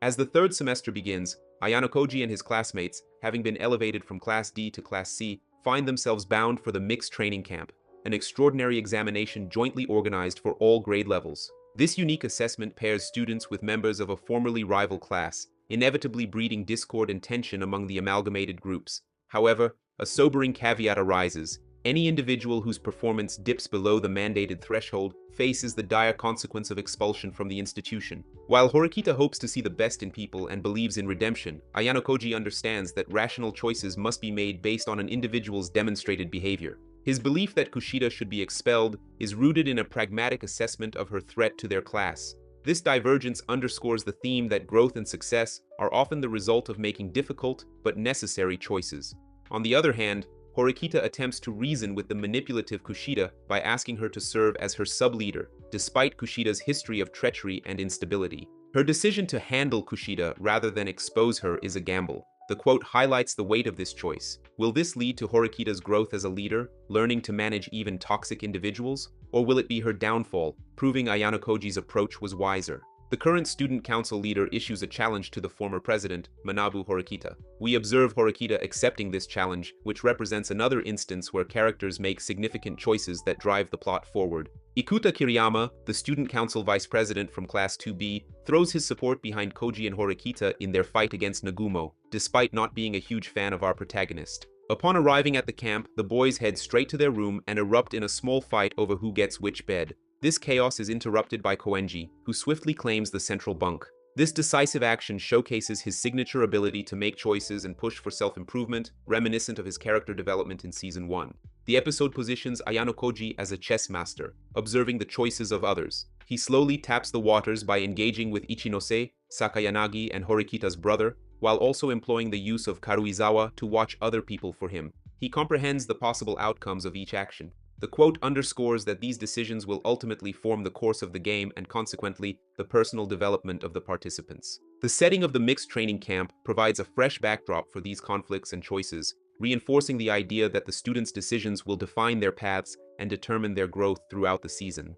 As the third semester begins, Ayano Koji and his classmates, having been elevated from Class D to Class C, find themselves bound for the mixed training camp, an extraordinary examination jointly organized for all grade levels. This unique assessment pairs students with members of a formerly rival class, inevitably breeding discord and tension among the amalgamated groups. However, a sobering caveat arises. Any individual whose performance dips below the mandated threshold faces the dire consequence of expulsion from the institution. While Horikita hopes to see the best in people and believes in redemption, Ayano Koji understands that rational choices must be made based on an individual's demonstrated behavior. His belief that Kushida should be expelled is rooted in a pragmatic assessment of her threat to their class. This divergence underscores the theme that growth and success are often the result of making difficult but necessary choices. On the other hand, Horikita attempts to reason with the manipulative Kushida by asking her to serve as her sub-leader, despite Kushida's history of treachery and instability. Her decision to handle Kushida rather than expose her is a gamble. The quote highlights the weight of this choice. Will this lead to Horikita's growth as a leader, learning to manage even toxic individuals? Or will it be her downfall, proving Ayano Koji's approach was wiser? The current student council leader issues a challenge to the former president, Manabu Horikita. We observe Horikita accepting this challenge, which represents another instance where characters make significant choices that drive the plot forward. Ikuta Kiriyama, the student council vice president from Class 2B, throws his support behind Koji and Horikita in their fight against Nagumo, despite not being a huge fan of our protagonist. Upon arriving at the camp, the boys head straight to their room and erupt in a small fight over who gets which bed. This chaos is interrupted by Koenji, who swiftly claims the central bunk. This decisive action showcases his signature ability to make choices and push for self-improvement, reminiscent of his character development in Season 1. The episode positions Ayano Koji as a chess master, observing the choices of others. He slowly taps the waters by engaging with Ichinose, Sakayanagi, and Horikita's brother, while also employing the use of Karuizawa to watch other people for him. He comprehends the possible outcomes of each action. The quote underscores that these decisions will ultimately form the course of the game and consequently, the personal development of the participants. The setting of the mixed training camp provides a fresh backdrop for these conflicts and choices, reinforcing the idea that the students' decisions will define their paths and determine their growth throughout the season.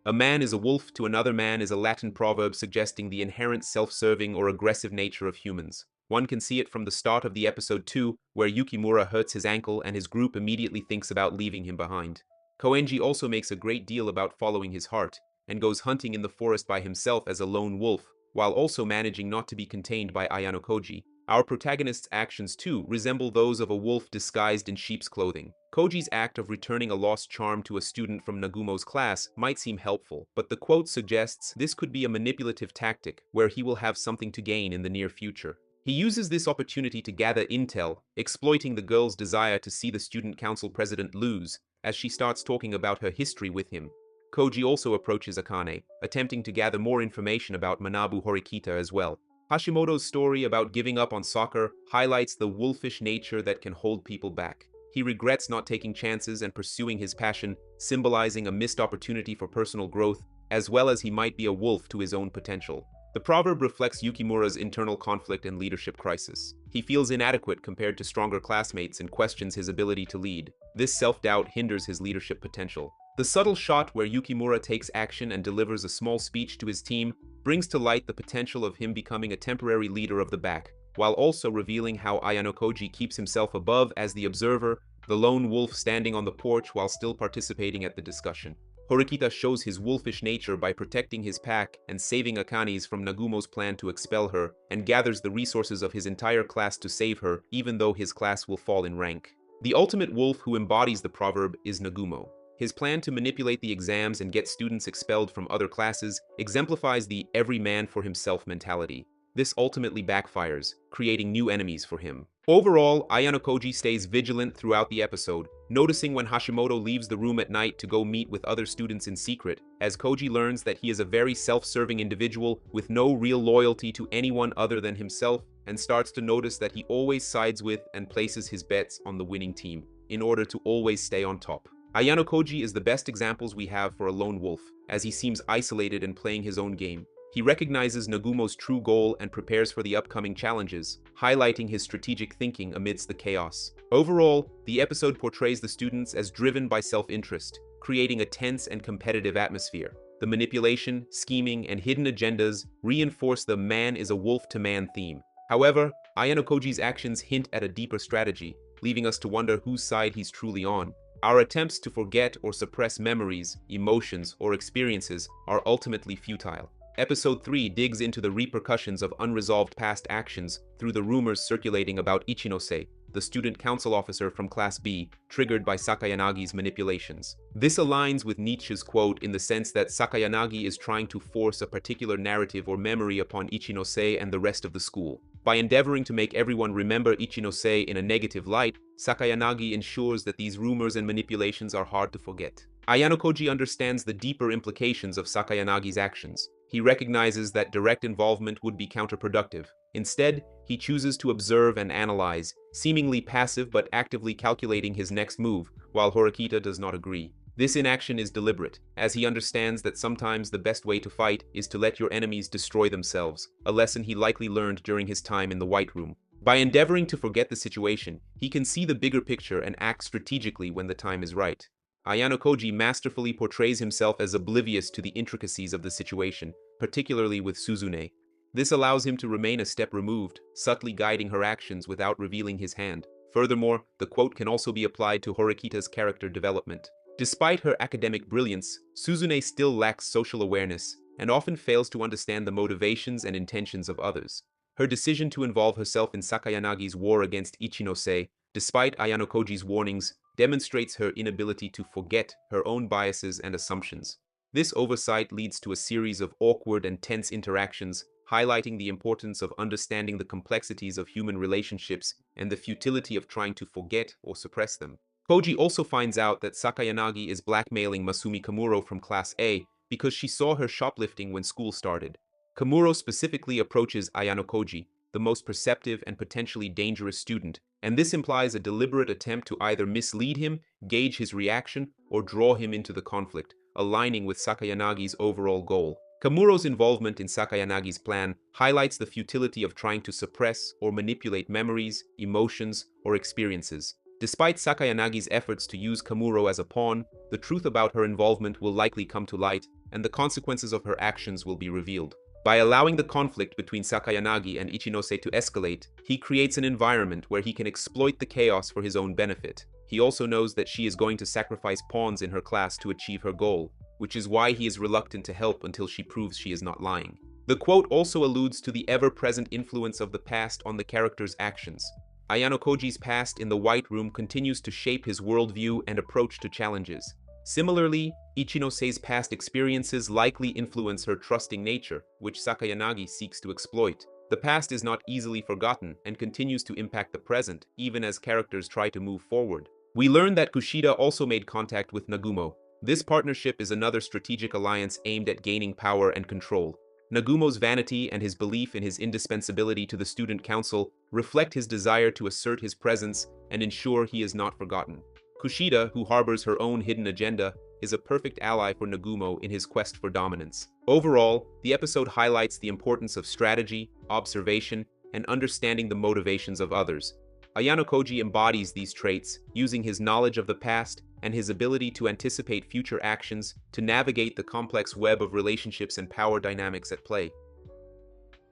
A man is a wolf to another man is a Latin proverb suggesting the inherent self-serving or aggressive nature of humans. One can see it from the start of the episode 2, where Yukimura hurts his ankle and his group immediately thinks about leaving him behind. Koenji also makes a great deal about following his heart, and goes hunting in the forest by himself as a lone wolf, while also managing not to be contained by Ayano Koji. Our protagonist's actions too resemble those of a wolf disguised in sheep's clothing. Koji's act of returning a lost charm to a student from Nagumo's class might seem helpful, but the quote suggests this could be a manipulative tactic where he will have something to gain in the near future. He uses this opportunity to gather intel, exploiting the girl's desire to see the student council president lose, as she starts talking about her history with him. Koji also approaches Akane, attempting to gather more information about Manabu Horikita as well. Hashimoto's story about giving up on soccer highlights the wolfish nature that can hold people back. He regrets not taking chances and pursuing his passion, symbolizing a missed opportunity for personal growth, as well as he might be a wolf to his own potential. The proverb reflects Yukimura's internal conflict and leadership crisis. He feels inadequate compared to stronger classmates and questions his ability to lead. This self-doubt hinders his leadership potential. The subtle shot where Yukimura takes action and delivers a small speech to his team brings to light the potential of him becoming a temporary leader of the back, while also revealing how Ayano Koji keeps himself above as the observer, the lone wolf standing on the porch while still participating at the discussion. Horikita shows his wolfish nature by protecting his pack and saving Akane's from Nagumo's plan to expel her, and gathers the resources of his entire class to save her, even though his class will fall in rank. The ultimate wolf who embodies the proverb is Nagumo. His plan to manipulate the exams and get students expelled from other classes exemplifies the every man for himself mentality. This ultimately backfires, creating new enemies for him. Overall, Ayano Koji stays vigilant throughout the episode, noticing when Hashimoto leaves the room at night to go meet with other students in secret, as Koji learns that he is a very self-serving individual with no real loyalty to anyone other than himself, and starts to notice that he always sides with and places his bets on the winning team, in order to always stay on top. Ayano Koji is the best examples we have for a lone wolf, as he seems isolated and playing his own game. He recognizes Nagumo's true goal and prepares for the upcoming challenges, highlighting his strategic thinking amidst the chaos. Overall, the episode portrays the students as driven by self-interest, creating a tense and competitive atmosphere. the manipulation, scheming, and hidden agendas reinforce the man is a wolf-to-man theme. However, Ayano Koji's actions hint at a deeper strategy, leaving us to wonder whose side he's truly on. Our attempts to forget or suppress memories, emotions, or experiences are ultimately futile. Episode 3 digs into the repercussions of unresolved past actions through the rumors circulating about Ichinose, the student council officer from Class B, triggered by Sakayanagi's manipulations. This aligns with Nietzsche's quote in the sense that Sakayanagi is trying to force a particular narrative or memory upon Ichinose and the rest of the school. By endeavoring to make everyone remember Ichinose in a negative light, Sakayanagi ensures that these rumors and manipulations are hard to forget. Ayano Koji understands the deeper implications of Sakayanagi's actions. He recognizes that direct involvement would be counterproductive. Instead, he chooses to observe and analyze, seemingly passive but actively calculating his next move, while Horikita does not agree. This inaction is deliberate, as he understands that sometimes the best way to fight is to let your enemies destroy themselves, a lesson he likely learned during his time in the White Room. By endeavoring to forget the situation, he can see the bigger picture and act strategically when the time is right. Ayano Koji masterfully portrays himself as oblivious to the intricacies of the situation, particularly with Suzune. This allows him to remain a step removed, subtly guiding her actions without revealing his hand. Furthermore, the quote can also be applied to Horikita's character development. Despite her academic brilliance, Suzune still lacks social awareness and often fails to understand the motivations and intentions of others. Her decision to involve herself in Sakayanagi's war against Ichinose, despite Ayano Koji's warnings, demonstrates her inability to forget her own biases and assumptions. This oversight leads to a series of awkward and tense interactions, highlighting the importance of understanding the complexities of human relationships and the futility of trying to forget or suppress them. Koji also finds out that Sakayanagi is blackmailing Masumi Kamuro from Class A because she saw her shoplifting when school started. Kamuro specifically approaches Ayano Koji, the most perceptive and potentially dangerous student, and this implies a deliberate attempt to either mislead him, gauge his reaction, or draw him into the conflict, aligning with Sakayanagi's overall goal. Kamuro's involvement in Sakayanagi's plan highlights the futility of trying to suppress or manipulate memories, emotions, or experiences. Despite Sakayanagi's efforts to use Kamuro as a pawn, the truth about her involvement will likely come to light, and the consequences of her actions will be revealed. By allowing the conflict between Sakayanagi and Ichinose to escalate, he creates an environment where he can exploit the chaos for his own benefit. He also knows that she is going to sacrifice pawns in her class to achieve her goal, which is why he is reluctant to help until she proves she is not lying. The quote also alludes to the ever-present influence of the past on the character's actions. Ayano Koji's past in the White Room continues to shape his worldview and approach to challenges. Similarly, Ichinose's past experiences likely influence her trusting nature, which Sakayanagi seeks to exploit. The past is not easily forgotten and continues to impact the present, even as characters try to move forward. We learn that Kushida also made contact with Nagumo. This partnership is another strategic alliance aimed at gaining power and control. Nagumo's vanity and his belief in his indispensability to the student council reflect his desire to assert his presence and ensure he is not forgotten. Kushida, who harbors her own hidden agenda, is a perfect ally for Nagumo in his quest for dominance. Overall, the episode highlights the importance of strategy, observation, and understanding the motivations of others. Ayano Koji embodies these traits, using his knowledge of the past and his ability to anticipate future actions to navigate the complex web of relationships and power dynamics at play.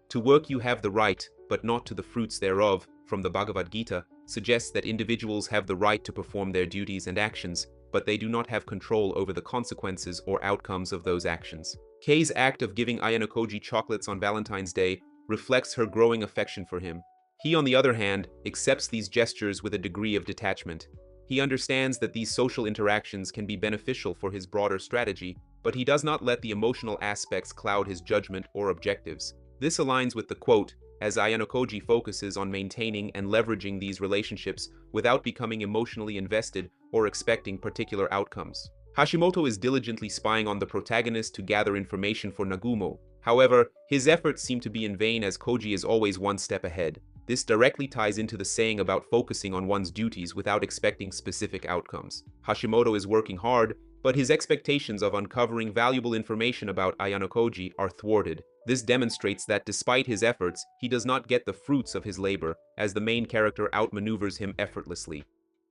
To work you have the right, but not to the fruits thereof, from the Bhagavad Gita, suggests that individuals have the right to perform their duties and actions, but they do not have control over the consequences or outcomes of those actions. Kei's act of giving Ayano Koji chocolates on Valentine's Day reflects her growing affection for him. He, on the other hand, accepts these gestures with a degree of detachment. He understands that these social interactions can be beneficial for his broader strategy, but he does not let the emotional aspects cloud his judgment or objectives. This aligns with the quote, as Ayano Koji focuses on maintaining and leveraging these relationships without becoming emotionally invested or expecting particular outcomes. Hashimoto is diligently spying on the protagonist to gather information for Nagumo. However, his efforts seem to be in vain as Koji is always one step ahead. This directly ties into the saying about focusing on one's duties without expecting specific outcomes. Hashimoto is working hard, but his expectations of uncovering valuable information about Ayano Koji are thwarted. This demonstrates that despite his efforts, he does not get the fruits of his labor, as the main character outmaneuvers him effortlessly.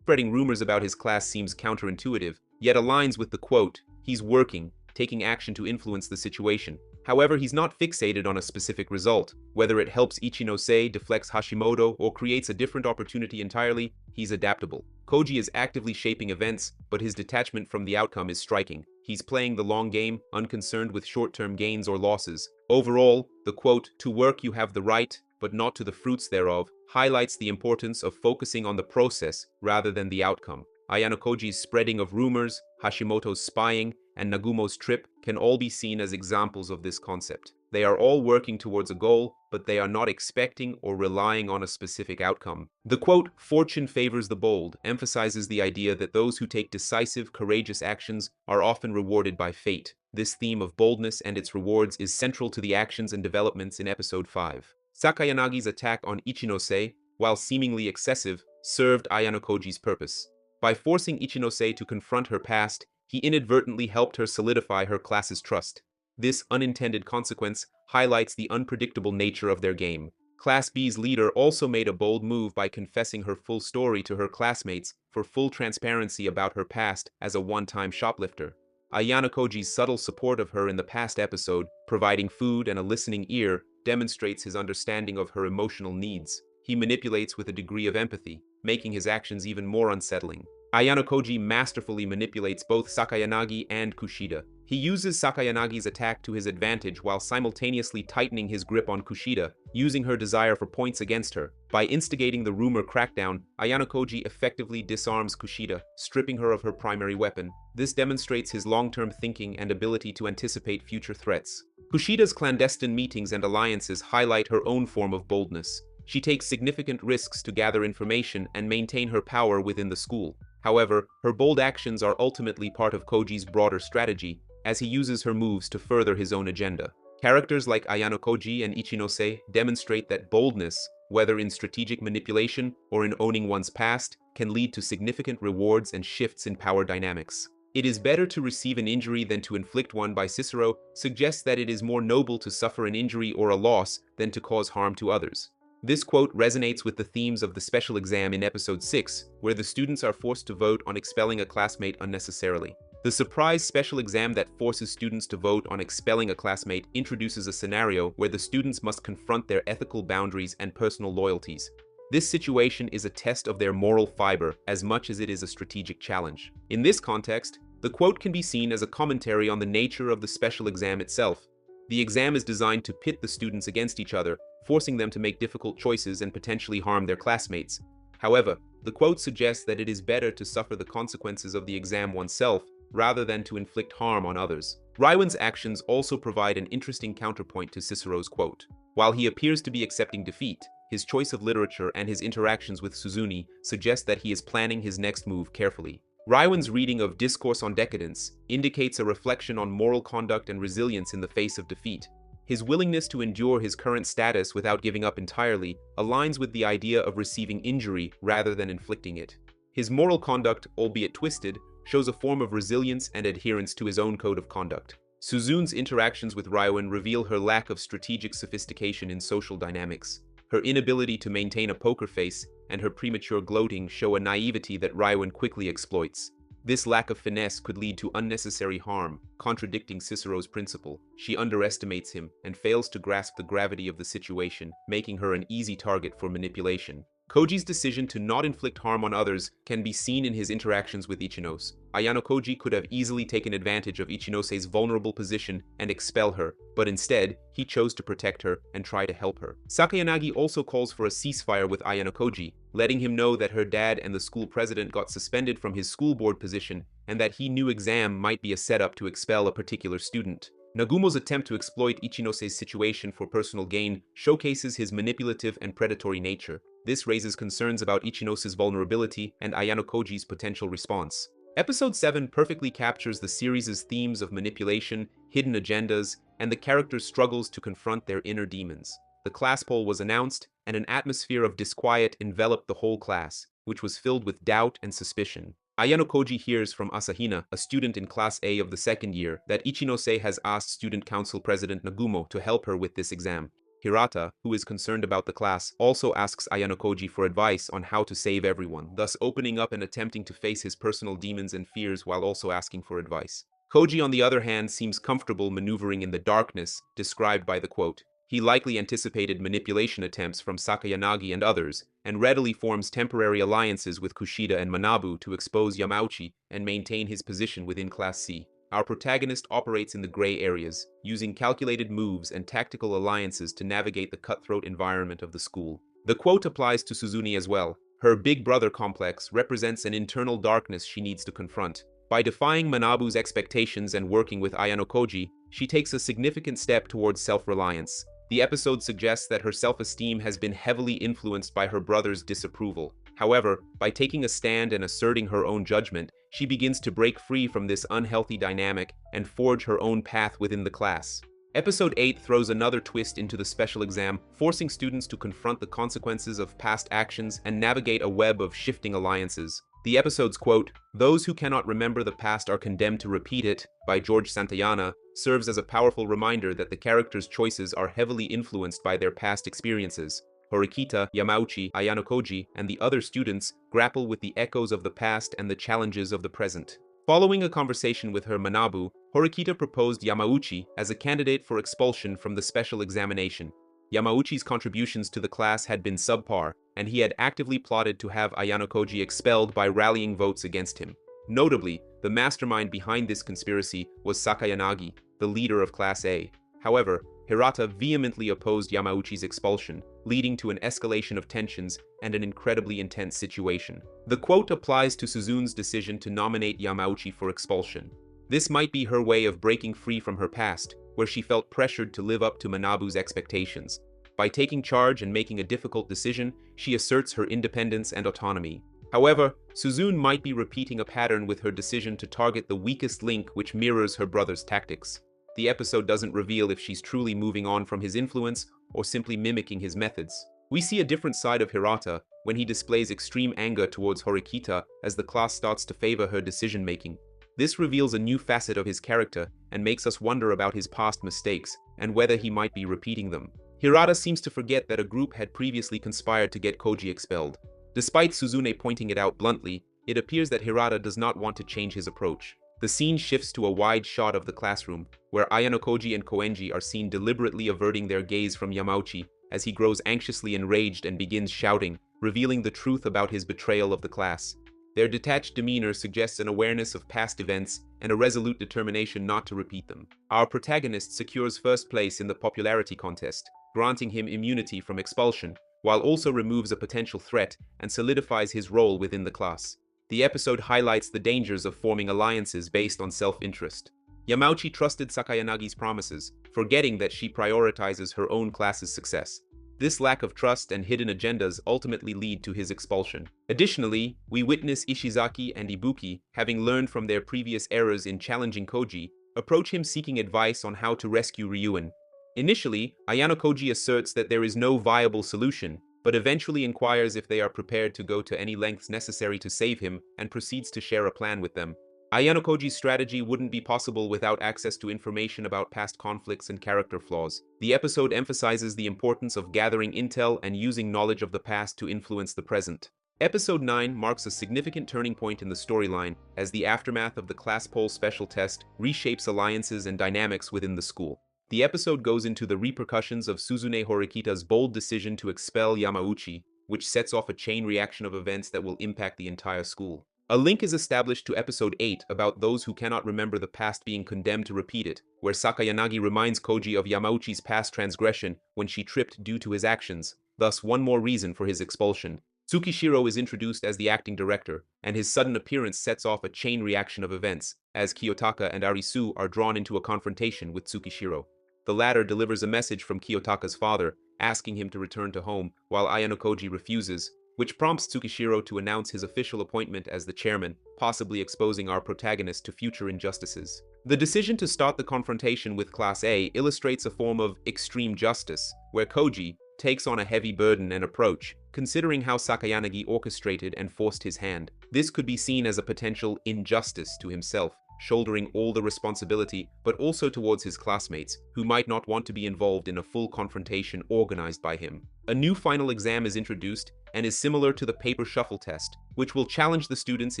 Spreading rumors about his class seems counterintuitive, yet aligns with the quote, "He's working, taking action to influence the situation. However, he's not fixated on a specific result. Whether it helps Ichinose, deflects Hashimoto, or creates a different opportunity entirely, he's adaptable. Koji is actively shaping events, but his detachment from the outcome is striking. He's playing the long game, unconcerned with short-term gains or losses. Overall, the quote, "To work you have the right, but not to the fruits thereof," highlights the importance of focusing on the process rather than the outcome. Ayano Koji's spreading of rumors, Hashimoto's spying, and Nagumo's trip can all be seen as examples of this concept. They are all working towards a goal, but they are not expecting or relying on a specific outcome. The quote, "Fortune favors the bold," emphasizes the idea that those who take decisive, courageous actions are often rewarded by fate. This theme of boldness and its rewards is central to the actions and developments in episode 5. Sakayanagi's attack on Ichinose, while seemingly excessive, served Ayano Koji's purpose. By forcing Ichinose to confront her past, he inadvertently helped her solidify her class's trust. This unintended consequence highlights the unpredictable nature of their game. Class B's leader also made a bold move by confessing her full story to her classmates for full transparency about her past as a one-time shoplifter. Ayano Koji's subtle support of her in the past episode, providing food and a listening ear, demonstrates his understanding of her emotional needs. He manipulates with a degree of empathy, making his actions even more unsettling. Ayano Koji masterfully manipulates both Sakayanagi and Kushida. He uses Sakayanagi's attack to his advantage while simultaneously tightening his grip on Kushida, using her desire for points against her. By instigating the rumor crackdown, Ayano Koji effectively disarms Kushida, stripping her of her primary weapon. This demonstrates his long-term thinking and ability to anticipate future threats. Kushida's clandestine meetings and alliances highlight her own form of boldness. She takes significant risks to gather information and maintain her power within the school. However, her bold actions are ultimately part of Koji's broader strategy, as he uses her moves to further his own agenda. Characters like Ayano Koji and Ichinose demonstrate that boldness, whether in strategic manipulation or in owning one's past, can lead to significant rewards and shifts in power dynamics. "It is better to receive an injury than to inflict one" by Cicero suggests that it is more noble to suffer an injury or a loss than to cause harm to others. This quote resonates with the themes of the special exam in episode 6, where the students are forced to vote on expelling a classmate unnecessarily. The surprise special exam that forces students to vote on expelling a classmate introduces a scenario where the students must confront their ethical boundaries and personal loyalties. This situation is a test of their moral fiber as much as it is a strategic challenge. In this context, the quote can be seen as a commentary on the nature of the special exam itself. The exam is designed to pit the students against each other, forcing them to make difficult choices and potentially harm their classmates. However, the quote suggests that it is better to suffer the consequences of the exam oneself rather than to inflict harm on others. Raiwan's actions also provide an interesting counterpoint to Cicero's quote. While he appears to be accepting defeat, his choice of literature and his interactions with Suzune suggest that he is planning his next move carefully. Raiwan's reading of Discourse on Decadence indicates a reflection on moral conduct and resilience in the face of defeat. His willingness to endure his current status without giving up entirely aligns with the idea of receiving injury rather than inflicting it. His moral conduct, albeit twisted, shows a form of resilience and adherence to his own code of conduct. Suzune's interactions with Raiwan reveal her lack of strategic sophistication in social dynamics. Her inability to maintain a poker face and her premature gloating show a naivety that Raiwan quickly exploits. This lack of finesse could lead to unnecessary harm, contradicting Cicero's principle. She underestimates him and fails to grasp the gravity of the situation, making her an easy target for manipulation. Koji's decision to not inflict harm on others can be seen in his interactions with Ichinose. Ayano Koji could have easily taken advantage of Ichinose's vulnerable position and expel her, but instead, he chose to protect her and try to help her. Sakayanagi also calls for a ceasefire with Ayano Koji, letting him know that her dad and the school president got suspended from his school board position and that he knew exam might be a setup to expel a particular student. Nagumo's attempt to exploit Ichinose's situation for personal gain showcases his manipulative and predatory nature. This raises concerns about Ichinose's vulnerability and Ayano Koji's potential response. Episode 7 perfectly captures the series' themes of manipulation, hidden agendas, and the characters' struggles to confront their inner demons. The class poll was announced, and an atmosphere of disquiet enveloped the whole class, which was filled with doubt and suspicion. Ayano Koji hears from Asahina, a student in Class A of the second year, that Ichinose has asked Student Council President Nagumo to help her with this exam. Hirata, who is concerned about the class, also asks Ayano Koji for advice on how to save everyone, thus opening up and attempting to face his personal demons and fears while also asking for advice. Koji, on the other hand, seems comfortable maneuvering in the darkness described by the quote. He likely anticipated manipulation attempts from Sakayanagi and others, and readily forms temporary alliances with Kushida and Manabu to expose Yamauchi and maintain his position within Class C. Our protagonist operates in the gray areas, using calculated moves and tactical alliances to navigate the cutthroat environment of the school. The quote applies to Suzune as well. Her big brother complex represents an internal darkness she needs to confront. By defying Manabu's expectations and working with Ayano Koji, she takes a significant step towards self-reliance. The episode suggests that her self-esteem has been heavily influenced by her brother's disapproval. However, by taking a stand and asserting her own judgment, she begins to break free from this unhealthy dynamic and forge her own path within the class. Episode 8 throws another twist into the special exam, forcing students to confront the consequences of past actions and navigate a web of shifting alliances. The episode's quote, "Those who cannot remember the past are condemned to repeat it," by George Santayana, serves as a powerful reminder that the characters' choices are heavily influenced by their past experiences. Horikita, Yamauchi, Ayano Koji, and the other students grapple with the echoes of the past and the challenges of the present. Following a conversation with her Manabu, Horikita proposed Yamauchi as a candidate for expulsion from the special examination. Yamauchi's contributions to the class had been subpar, and he had actively plotted to have Ayano Koji expelled by rallying votes against him. Notably, the mastermind behind this conspiracy was Sakayanagi, the leader of Class A. However, Hirata vehemently opposed Yamauchi's expulsion, leading to an escalation of tensions and an incredibly intense situation. The quote applies to Suzune's decision to nominate Yamauchi for expulsion. This might be her way of breaking free from her past, where she felt pressured to live up to Manabu's expectations. By taking charge and making a difficult decision, she asserts her independence and autonomy. However, Suzune might be repeating a pattern with her decision to target the weakest link, which mirrors her brother's tactics. The episode doesn't reveal if she's truly moving on from his influence or simply mimicking his methods. We see a different side of Hirata when he displays extreme anger towards Horikita as the class starts to favor her decision-making. This reveals a new facet of his character and makes us wonder about his past mistakes and whether he might be repeating them. Hirata seems to forget that a group had previously conspired to get Koji expelled. Despite Suzune pointing it out bluntly, it appears that Hirata does not want to change his approach. The scene shifts to a wide shot of the classroom, where Ayano Koji and Koenji are seen deliberately averting their gaze from Yamauchi as he grows anxiously enraged and begins shouting, revealing the truth about his betrayal of the class. Their detached demeanor suggests an awareness of past events and a resolute determination not to repeat them. Our protagonist secures first place in the popularity contest, granting him immunity from expulsion, while also removes a potential threat and solidifies his role within the class. The episode highlights the dangers of forming alliances based on self-interest. Yamauchi trusted Sakayanagi's promises, forgetting that she prioritizes her own class's success. This lack of trust and hidden agendas ultimately lead to his expulsion. Additionally, we witness Ishizaki and Ibuki, having learned from their previous errors in challenging Koji, approach him seeking advice on how to rescue Ryuen. Initially, Ayano Koji asserts that there is no viable solution, but eventually inquires if they are prepared to go to any lengths necessary to save him and proceeds to share a plan with them. Ayano Koji's strategy wouldn't be possible without access to information about past conflicts and character flaws. The episode emphasizes the importance of gathering intel and using knowledge of the past to influence the present. Episode 9 marks a significant turning point in the storyline as the aftermath of the class poll special test reshapes alliances and dynamics within the school. The episode goes into the repercussions of Suzune Horikita's bold decision to expel Yamauchi, which sets off a chain reaction of events that will impact the entire school. A link is established to episode 8 about those who cannot remember the past being condemned to repeat it, where Sakayanagi reminds Koji of Yamauchi's past transgression when she tripped due to his actions, thus one more reason for his expulsion. Tsukishiro is introduced as the acting director, and his sudden appearance sets off a chain reaction of events, as Kiyotaka and Arisu are drawn into a confrontation with Tsukishiro. The latter delivers a message from Kiyotaka's father, asking him to return to home, while Ayano Koji refuses, which prompts Tsukishiro to announce his official appointment as the chairman, possibly exposing our protagonist to future injustices. The decision to start the confrontation with Class A illustrates a form of extreme justice, where Koji takes on a heavy burden and approach, considering how Sakayanagi orchestrated and forced his hand. This could be seen as a potential injustice to himself, shouldering all the responsibility, but also towards his classmates, who might not want to be involved in a full confrontation organized by him. A new final exam is introduced and is similar to the paper shuffle test, which will challenge the students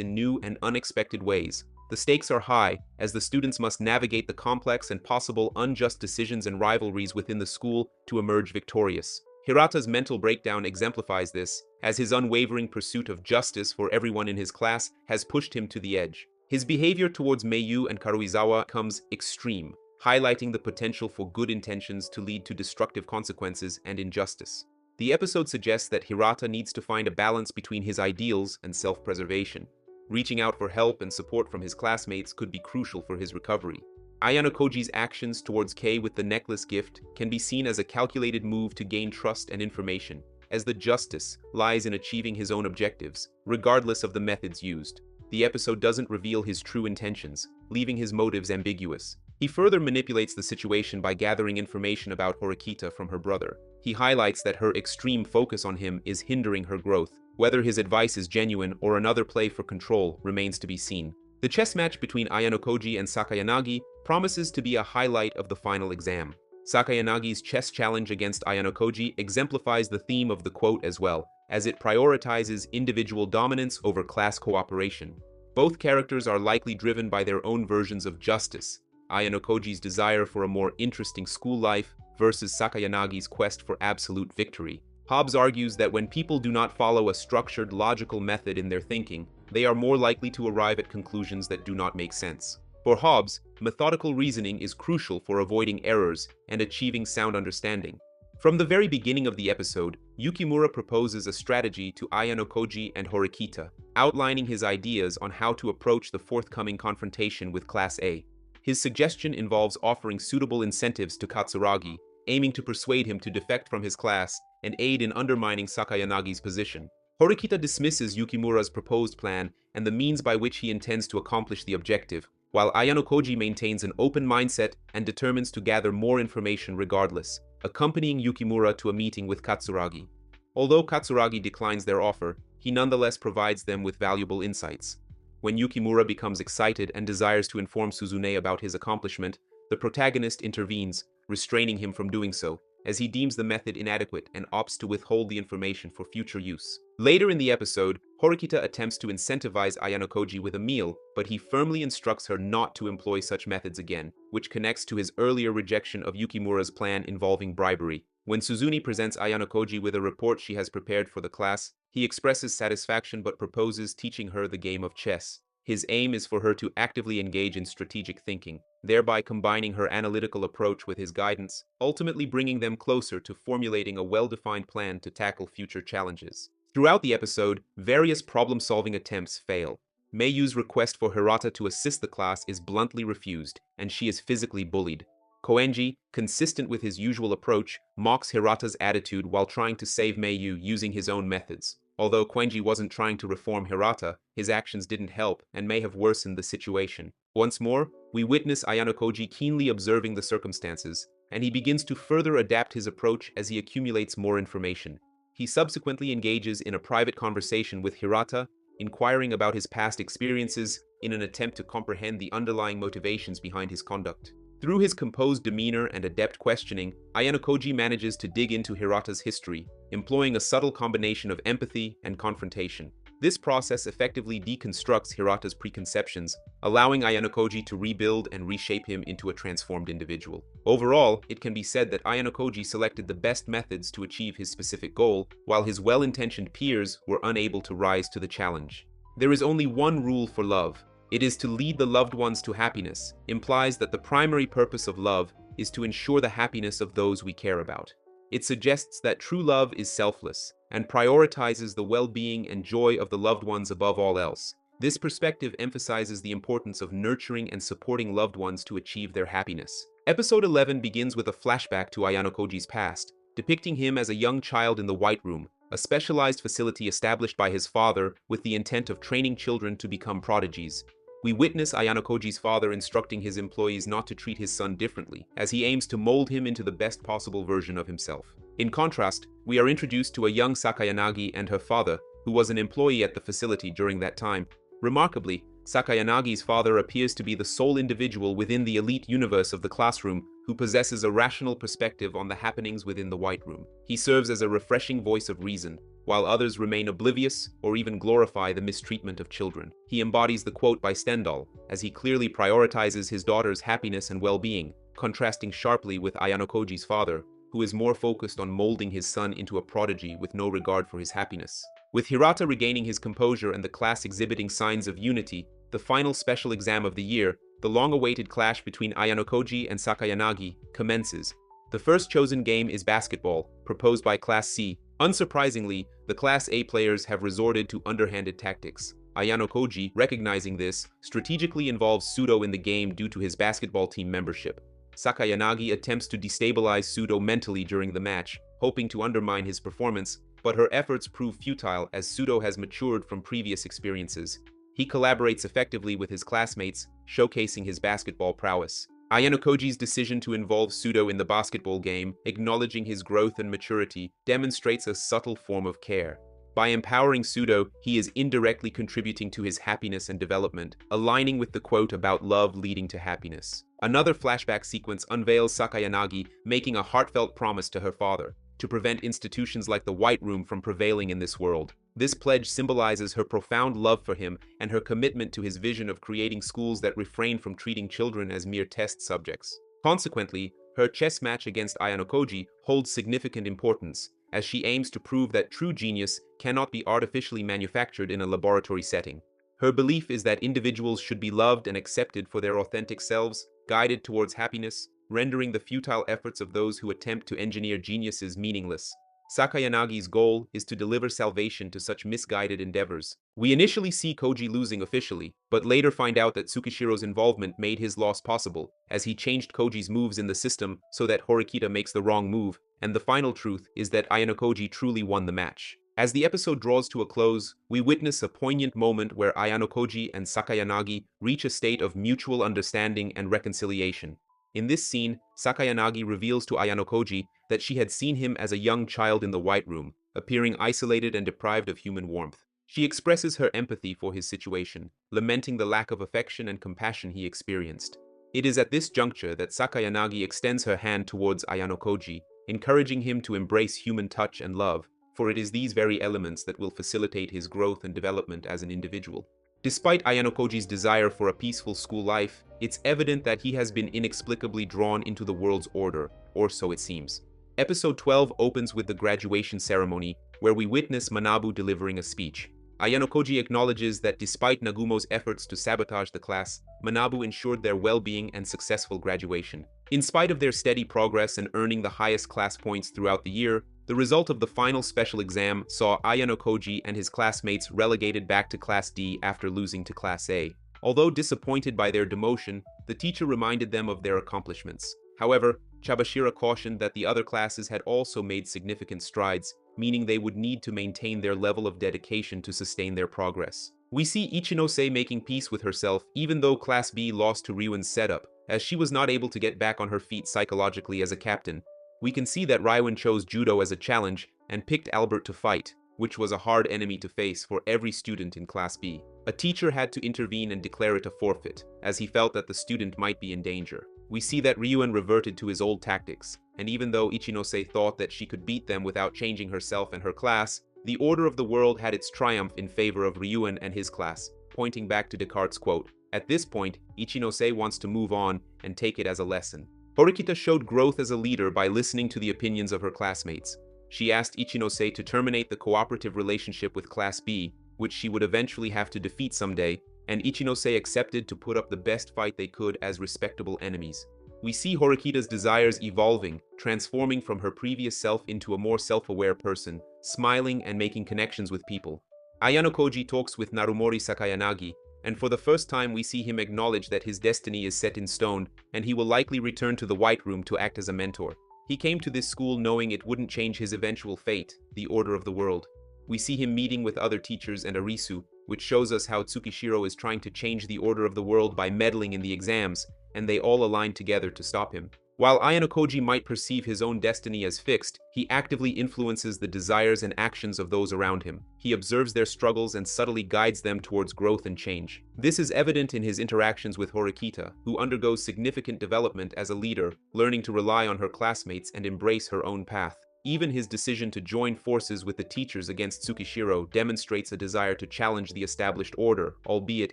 in new and unexpected ways. The stakes are high, as the students must navigate the complex and possible unjust decisions and rivalries within the school to emerge victorious. Hirata's mental breakdown exemplifies this, as his unwavering pursuit of justice for everyone in his class has pushed him to the edge. His behavior towards Meiyu and Karuizawa becomes extreme, highlighting the potential for good intentions to lead to destructive consequences and injustice. The episode suggests that Hirata needs to find a balance between his ideals and self-preservation. Reaching out for help and support from his classmates could be crucial for his recovery. Ayano Koji's actions towards Kei with the necklace gift can be seen as a calculated move to gain trust and information, as the justice lies in achieving his own objectives, regardless of the methods used. The episode doesn't reveal his true intentions, leaving his motives ambiguous. He further manipulates the situation by gathering information about Horikita from her brother. He highlights that her extreme focus on him is hindering her growth. Whether his advice is genuine or another play for control remains to be seen. The chess match between Ayano Koji and Sakayanagi promises to be a highlight of the final exam. Sakayanagi's chess challenge against Ayano Koji exemplifies the theme of the quote as well, as it prioritizes individual dominance over class cooperation. Both characters are likely driven by their own versions of justice, Ayano Koji's desire for a more interesting school life versus Sakayanagi's quest for absolute victory. Hobbes argues that when people do not follow a structured, logical method in their thinking, they are more likely to arrive at conclusions that do not make sense. For Hobbes, methodical reasoning is crucial for avoiding errors and achieving sound understanding. From the very beginning of the episode, Yukimura proposes a strategy to Ayano Koji and Horikita, outlining his ideas on how to approach the forthcoming confrontation with Class A. His suggestion involves offering suitable incentives to Katsuragi, aiming to persuade him to defect from his class and aid in undermining Sakayanagi's position. Horikita dismisses Yukimura's proposed plan and the means by which he intends to accomplish the objective, while Ayano Koji maintains an open mindset and determines to gather more information regardless, accompanying Yukimura to a meeting with Katsuragi. Although Katsuragi declines their offer, he nonetheless provides them with valuable insights. When Yukimura becomes excited and desires to inform Suzune about his accomplishment, the protagonist intervenes, restraining him from doing so, as he deems the method inadequate and opts to withhold the information for future use. Later in the episode, Horikita attempts to incentivize Ayano Koji with a meal, but he firmly instructs her not to employ such methods again, which connects to his earlier rejection of Yukimura's plan involving bribery. When Suzune presents Ayano Koji with a report she has prepared for the class, he expresses satisfaction but proposes teaching her the game of chess. His aim is for her to actively engage in strategic thinking, thereby combining her analytical approach with his guidance, ultimately bringing them closer to formulating a well-defined plan to tackle future challenges. Throughout the episode, various problem-solving attempts fail. Meiyu's request for Hirata to assist the class is bluntly refused, and she is physically bullied. Koenji, consistent with his usual approach, mocks Hirata's attitude while trying to save Meiyu using his own methods. Although Koenji wasn't trying to reform Hirata, his actions didn't help and may have worsened the situation. Once more, we witness Ayano Koji keenly observing the circumstances, and he begins to further adapt his approach as he accumulates more information. He subsequently engages in a private conversation with Hirata, inquiring about his past experiences in an attempt to comprehend the underlying motivations behind his conduct. Through his composed demeanor and adept questioning, Ayano Koji manages to dig into Hirata's history, employing a subtle combination of empathy and confrontation. This process effectively deconstructs Hirata's preconceptions, allowing Ayano Koji to rebuild and reshape him into a transformed individual. Overall, it can be said that Ayano Koji selected the best methods to achieve his specific goal, while his well-intentioned peers were unable to rise to the challenge. There is only one rule for love. It is to lead the loved ones to happiness, implies that the primary purpose of love is to ensure the happiness of those we care about. It suggests that true love is selfless and prioritizes the well-being and joy of the loved ones above all else. This perspective emphasizes the importance of nurturing and supporting loved ones to achieve their happiness. Episode 11 begins with a flashback to Ayano Koji's past, depicting him as a young child in the White Room, a specialized facility established by his father with the intent of training children to become prodigies. We witness Ayano Koji's father instructing his employees not to treat his son differently, as he aims to mold him into the best possible version of himself. In contrast, we are introduced to a young Sakayanagi and her father, who was an employee at the facility during that time. Remarkably, Sakayanagi's father appears to be the sole individual within the elite universe of the classroom who possesses a rational perspective on the happenings within the White Room. He serves as a refreshing voice of reason, while others remain oblivious or even glorify the mistreatment of children. He embodies the quote by Stendhal, as he clearly prioritizes his daughter's happiness and well-being, contrasting sharply with Ayano Koji's father, who is more focused on molding his son into a prodigy with no regard for his happiness. With Hirata regaining his composure and the class exhibiting signs of unity, the final special exam of the year, the long-awaited clash between Ayano Koji and Sakayanagi, commences. The first chosen game is basketball, proposed by Class C. Unsurprisingly, the Class A players have resorted to underhanded tactics. Ayano Koji, recognizing this, strategically involves Pseudo in the game due to his basketball team membership. Sakayanagi attempts to destabilize Pseudo mentally during the match, hoping to undermine his performance, but her efforts prove futile as Pseudo has matured from previous experiences. He collaborates effectively with his classmates, showcasing his basketball prowess. Ayano Koji's decision to involve Pseudo in the basketball game, acknowledging his growth and maturity, demonstrates a subtle form of care. By empowering Pseudo, he is indirectly contributing to his happiness and development, aligning with the quote about love leading to happiness. Another flashback sequence unveils Sakayanagi making a heartfelt promise to her father, to prevent institutions like the White Room from prevailing in this world. This pledge symbolizes her profound love for him and her commitment to his vision of creating schools that refrain from treating children as mere test subjects. Consequently, her chess match against Ayano Koji holds significant importance, as she aims to prove that true genius cannot be artificially manufactured in a laboratory setting. Her belief is that individuals should be loved and accepted for their authentic selves, guided towards happiness, rendering the futile efforts of those who attempt to engineer geniuses meaningless. Sakayanagi's goal is to deliver salvation to such misguided endeavors. We initially see Koji losing officially, but later find out that Tsukishiro's involvement made his loss possible, as he changed Koji's moves in the system so that Horikita makes the wrong move, and the final truth is that Ayano Koji truly won the match. As the episode draws to a close, we witness a poignant moment where Ayano Koji and Sakayanagi reach a state of mutual understanding and reconciliation. In this scene, Sakayanagi reveals to Ayano Koji that she had seen him as a young child in the White Room, appearing isolated and deprived of human warmth. She expresses her empathy for his situation, lamenting the lack of affection and compassion he experienced. It is at this juncture that Sakayanagi extends her hand towards Ayano Koji, encouraging him to embrace human touch and love, for it is these very elements that will facilitate his growth and development as an individual. Despite Ayano Koji's desire for a peaceful school life, it's evident that he has been inexplicably drawn into the world's order, or so it seems. Episode 12 opens with the graduation ceremony, where we witness Manabu delivering a speech. Ayano Koji acknowledges that despite Nagumo's efforts to sabotage the class, Manabu ensured their well-being and successful graduation. In spite of their steady progress and earning the highest class points throughout the year, the result of the final special exam saw Ayano Koji and his classmates relegated back to Class D after losing to Class A. Although disappointed by their demotion, the teacher reminded them of their accomplishments. However, Chabashira cautioned that the other classes had also made significant strides, meaning they would need to maintain their level of dedication to sustain their progress. We see Ichinose making peace with herself even though Class B lost to Ryuen's setup, as she was not able to get back on her feet psychologically as a captain. We can see that Ryuen chose judo as a challenge and picked Albert to fight, which was a hard enemy to face for every student in Class B. A teacher had to intervene and declare it a forfeit, as he felt that the student might be in danger. We see that Ryuen reverted to his old tactics, and even though Ichinose thought that she could beat them without changing herself and her class, the order of the world had its triumph in favor of Ryuen and his class, pointing back to Descartes' quote. At this point, Ichinose wants to move on and take it as a lesson. Horikita showed growth as a leader by listening to the opinions of her classmates. She asked Ichinose to terminate the cooperative relationship with Class B, which she would eventually have to defeat someday, and Ichinose accepted to put up the best fight they could as respectable enemies. We see Horikita's desires evolving, transforming from her previous self into a more self-aware person, smiling and making connections with people. Ayano Koji talks with Narumori Sakayanagi, and for the first time we see him acknowledge that his destiny is set in stone, and he will likely return to the White Room to act as a mentor. He came to this school knowing it wouldn't change his eventual fate, the order of the world. We see him meeting with other teachers and Arisu, which shows us how Tsukishiro is trying to change the order of the world by meddling in the exams, and they all align together to stop him. While Ayano Koji might perceive his own destiny as fixed, he actively influences the desires and actions of those around him. He observes their struggles and subtly guides them towards growth and change. This is evident in his interactions with Horikita, who undergoes significant development as a leader, learning to rely on her classmates and embrace her own path. Even his decision to join forces with the teachers against Tsukishiro demonstrates a desire to challenge the established order, albeit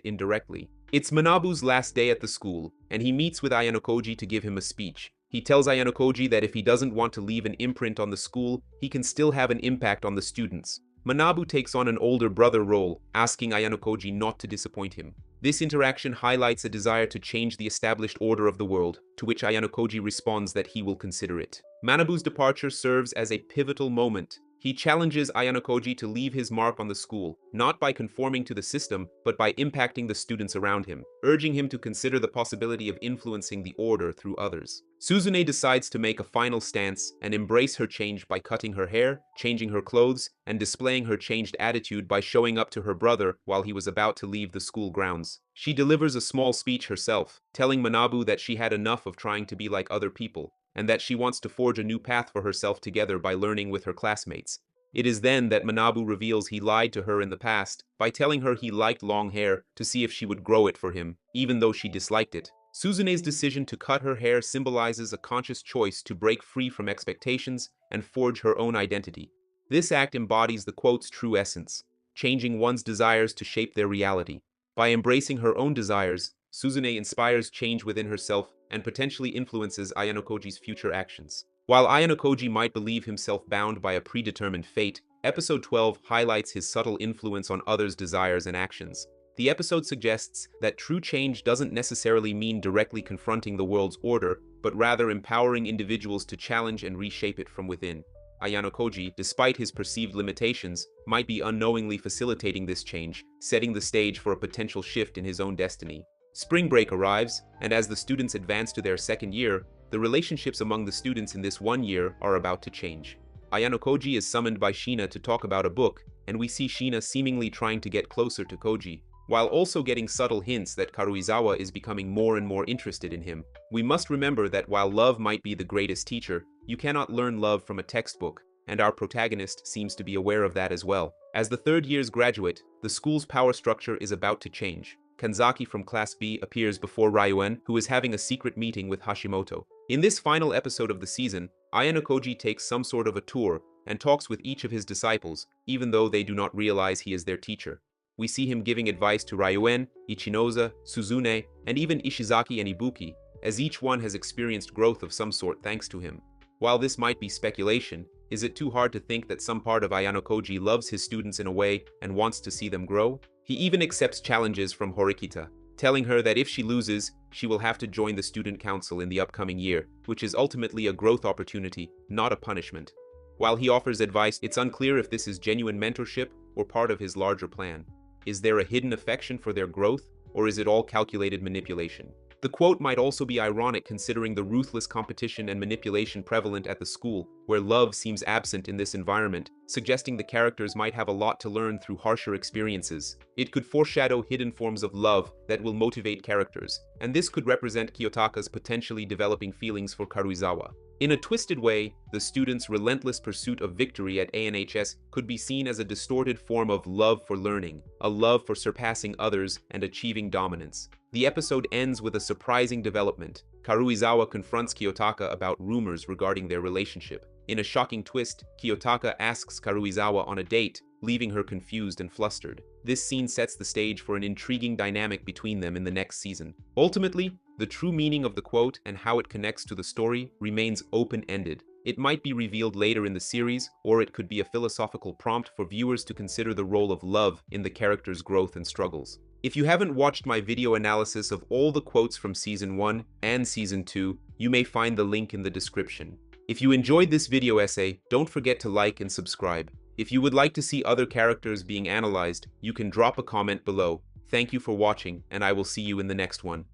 indirectly. It's Manabu's last day at the school, and he meets with Ayanokoji to give him a speech. He tells Ayanokoji that if he doesn't want to leave an imprint on the school, he can still have an impact on the students. Manabu takes on an older brother role, asking Ayanokoji not to disappoint him. This interaction highlights a desire to change the established order of the world, to which Ayanokoji responds that he will consider it. Manabu's departure serves as a pivotal moment. He challenges Ayanokoji to leave his mark on the school, not by conforming to the system, but by impacting the students around him, urging him to consider the possibility of influencing the order through others. Suzune decides to make a final stance and embrace her change by cutting her hair, changing her clothes, and displaying her changed attitude by showing up to her brother while he was about to leave the school grounds. She delivers a small speech herself, telling Manabu that she had enough of trying to be like other people, and that she wants to forge a new path for herself together by learning with her classmates. It is then that Manabu reveals he lied to her in the past by telling her he liked long hair to see if she would grow it for him, even though she disliked it. Suzune's decision to cut her hair symbolizes a conscious choice to break free from expectations and forge her own identity. This act embodies the quote's true essence, changing one's desires to shape their reality. By embracing her own desires, Suzune inspires change within herself and potentially influences Ayanokoji's future actions. While Ayanokoji might believe himself bound by a predetermined fate, Episode 12 highlights his subtle influence on others' desires and actions. The episode suggests that true change doesn't necessarily mean directly confronting the world's order, but rather empowering individuals to challenge and reshape it from within. Ayanokoji, despite his perceived limitations, might be unknowingly facilitating this change, setting the stage for a potential shift in his own destiny. Spring break arrives, and as the students advance to their second year, the relationships among the students in this 1 year are about to change. Ayanokoji is summoned by Shina to talk about a book, and we see Shina seemingly trying to get closer to Koji, while also getting subtle hints that Karuizawa is becoming more and more interested in him. We must remember that while love might be the greatest teacher, you cannot learn love from a textbook, and our protagonist seems to be aware of that as well. As the third year's graduate, the school's power structure is about to change. Kanzaki from Class B appears before Ryuen, who is having a secret meeting with Hashimoto. In this final episode of the season, Ayanokoji takes some sort of a tour and talks with each of his disciples, even though they do not realize he is their teacher. We see him giving advice to Ryuen, Ichinoza, Suzune, and even Ishizaki and Ibuki, as each one has experienced growth of some sort thanks to him. While this might be speculation, is it too hard to think that some part of Ayanokoji loves his students in a way and wants to see them grow? He even accepts challenges from Horikita, telling her that if she loses, she will have to join the student council in the upcoming year, which is ultimately a growth opportunity, not a punishment. While he offers advice, it's unclear if this is genuine mentorship or part of his larger plan. Is there a hidden affection for their growth, or is it all calculated manipulation? The quote might also be ironic considering the ruthless competition and manipulation prevalent at the school, where love seems absent in this environment, suggesting the characters might have a lot to learn through harsher experiences. It could foreshadow hidden forms of love that will motivate characters, and this could represent Kiyotaka's potentially developing feelings for Karuizawa. In a twisted way, the students' relentless pursuit of victory at ANHS could be seen as a distorted form of love for learning, a love for surpassing others and achieving dominance. The episode ends with a surprising development. Karuizawa confronts Kiyotaka about rumors regarding their relationship. In a shocking twist, Kiyotaka asks Karuizawa on a date, leaving her confused and flustered. This scene sets the stage for an intriguing dynamic between them in the next season. Ultimately, the true meaning of the quote and how it connects to the story remains open-ended. It might be revealed later in the series, or it could be a philosophical prompt for viewers to consider the role of love in the character's growth and struggles. If you haven't watched my video analysis of all the quotes from Season 1 and Season 2, you may find the link in the description. If you enjoyed this video essay, don't forget to like and subscribe. If you would like to see other characters being analyzed, you can drop a comment below. Thank you for watching, and I will see you in the next one.